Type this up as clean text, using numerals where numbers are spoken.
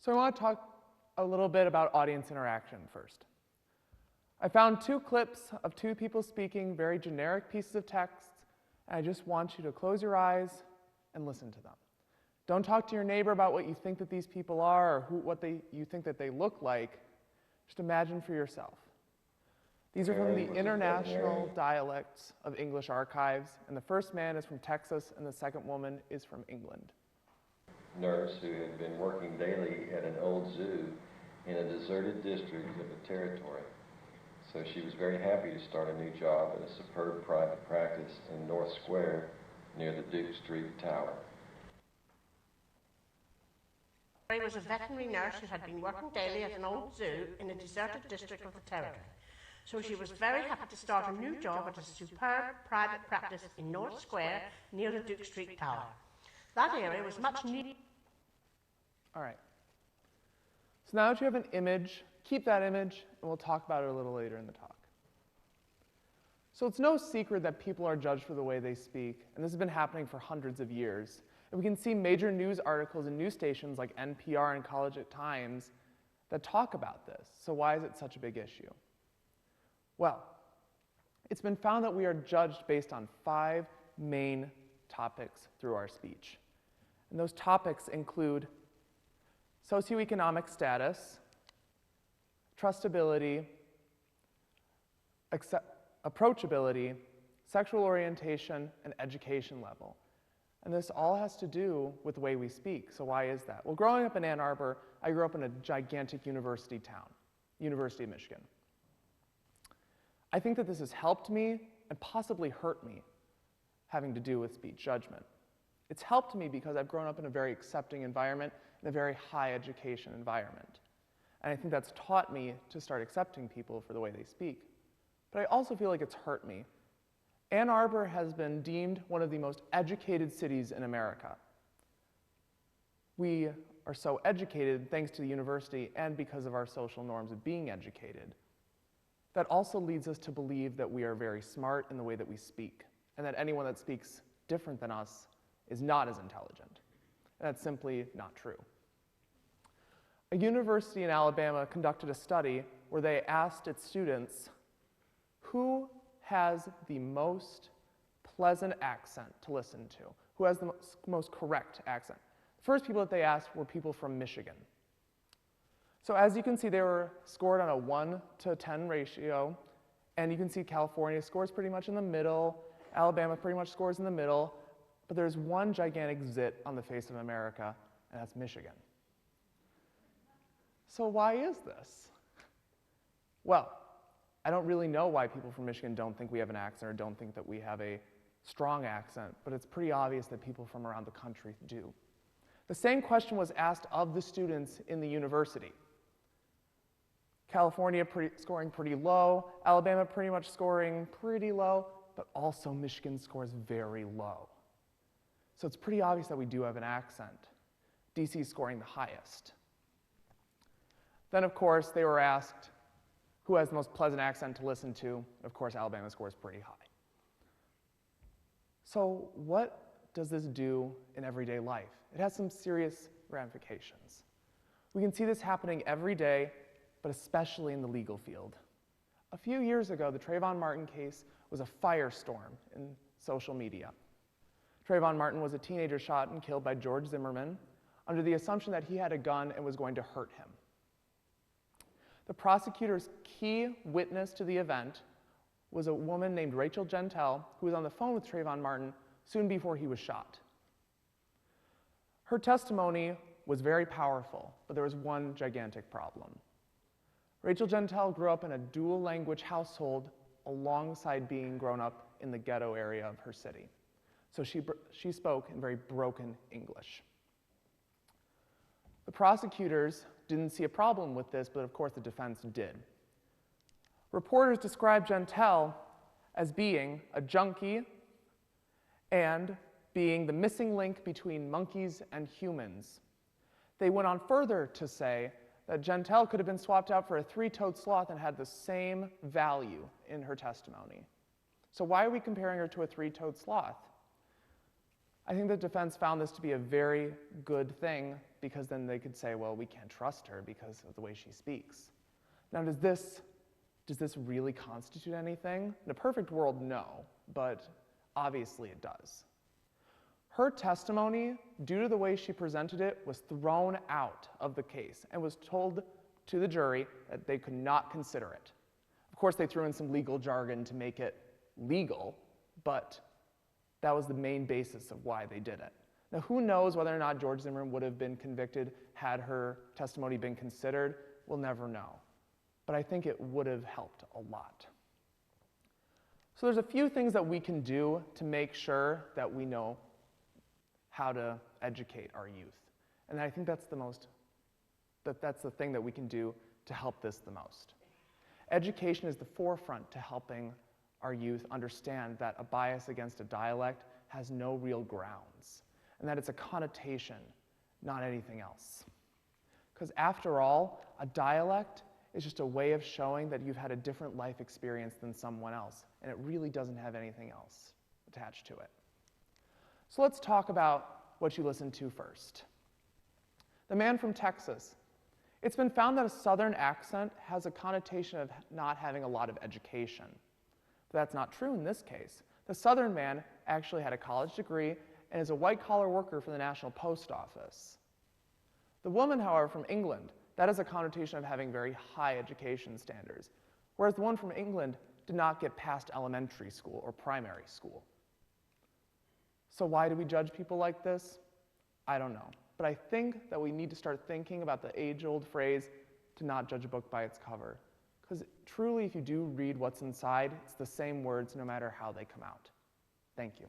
So I want to talk a little bit about audience interaction first. I found two clips of two people speaking very generic pieces of text, and I just want you to close your eyes and listen to them. Don't talk to your neighbor about what you think that these people are or what you think that they look like. Just imagine for yourself. These are from the International Dialects of English Archives, and the first man is from Texas and the second woman is from England. Nurse who had been working daily at an old zoo in a deserted district of the territory. So she was very happy to start a new job at a superb private practice in North Square near the Duke Street Tower. She was a veterinary nurse who had been working daily at an old zoo in a deserted district of the territory. So she was very happy to start a new job at a superb private practice in North Square near the Duke Street Tower. That area was much needed. All right. So now that you have an image, keep that image, and we'll talk about it a little later in the talk. So it's no secret that people are judged for the way they speak, and this has been happening for hundreds of years. And we can see major news articles in news stations like NPR and College Times that talk about this. So why is it such a big issue? Well, it's been found that we are judged based on 5 main topics through our speech. And those topics include socioeconomic status, trustability, approachability, sexual orientation, and education level. And this all has to do with the way we speak. So why is that? Well, growing up in Ann Arbor, I grew up in a gigantic university town, University of Michigan. I think that this has helped me and possibly hurt me having to do with speech judgment. It's helped me because I've grown up in a very accepting environment, in a very high education environment. And I think that's taught me to start accepting people for the way they speak. But I also feel like it's hurt me. Ann Arbor has been deemed one of the most educated cities in America. We are so educated thanks to the university and because of our social norms of being educated. That also leads us to believe that we are very smart in the way that we speak, and that anyone that speaks different than us is not as intelligent. And that's simply not true. A university in Alabama conducted a study where they asked its students, who has the most pleasant accent to listen to? Who has the most correct accent? The first people that they asked were people from Michigan. So as you can see, they were scored on a 1-to-10 ratio, and you can see California scores pretty much in the middle, Alabama pretty much scores in the middle, but there's one gigantic zit on the face of America, and that's Michigan. So why is this? Well, I don't really know why people from Michigan don't think we have an accent or don't think that we have a strong accent, but it's pretty obvious that people from around the country do. The same question was asked of the students in the university. California scoring pretty low, Alabama pretty much scoring pretty low, but also Michigan scores very low. So it's pretty obvious that we do have an accent. DC scoring the highest. Then, of course, they were asked who has the most pleasant accent to listen to. Of course, Alabama scores pretty high. So what does this do in everyday life? It has some serious ramifications. We can see this happening every day, but especially in the legal field. A few years ago, the Trayvon Martin case was a firestorm in social media. Trayvon Martin was a teenager shot and killed by George Zimmerman under the assumption that he had a gun and was going to hurt him. The prosecutor's key witness to the event was a woman named Rachel Gentile, who was on the phone with Trayvon Martin soon before he was shot. Her testimony was very powerful, but there was one gigantic problem. Rachel Gentile grew up in a dual language household alongside being grown up in the ghetto area of her city. So she spoke in very broken English. The prosecutors didn't see a problem with this, but of course the defense did. Reporters described Gentile as being a junkie and being the missing link between monkeys and humans. They went on further to say that Gentile could have been swapped out for a 3-toed sloth and had the same value in her testimony. So why are we comparing her to a 3-toed sloth? I think the defense found this to be a very good thing because then they could say, well, we can't trust her because of the way she speaks. Now, does this really constitute anything? In a perfect world, no, but obviously it does. Her testimony, due to the way she presented it, was thrown out of the case and was told to the jury that they could not consider it. Of course, they threw in some legal jargon to make it legal, but that was the main basis of why they did it. Now, who knows whether or not George Zimmerman would have been convicted had her testimony been considered? We'll never know. But I think it would have helped a lot. So there's a few things that we can do to make sure that we know how to educate our youth. And I think that's the thing that we can do to help this the most. Education is the forefront to helping our youth understand that a bias against a dialect has no real grounds, and that it's a connotation, not anything else. Because after all, a dialect is just a way of showing that you've had a different life experience than someone else, and it really doesn't have anything else attached to it. So let's talk about what you listened to first. The man from Texas. It's been found that a Southern accent has a connotation of not having a lot of education. But that's not true in this case. The Southern man actually had a college degree and is a white-collar worker for the National Post Office. The woman, however, from England, that has a connotation of having very high education standards, whereas the one from England did not get past elementary school or primary school. So why do we judge people like this? I don't know. But I think that we need to start thinking about the age-old phrase, to not judge a book by its cover. Because truly, if you do read what's inside, it's the same words no matter how they come out. Thank you.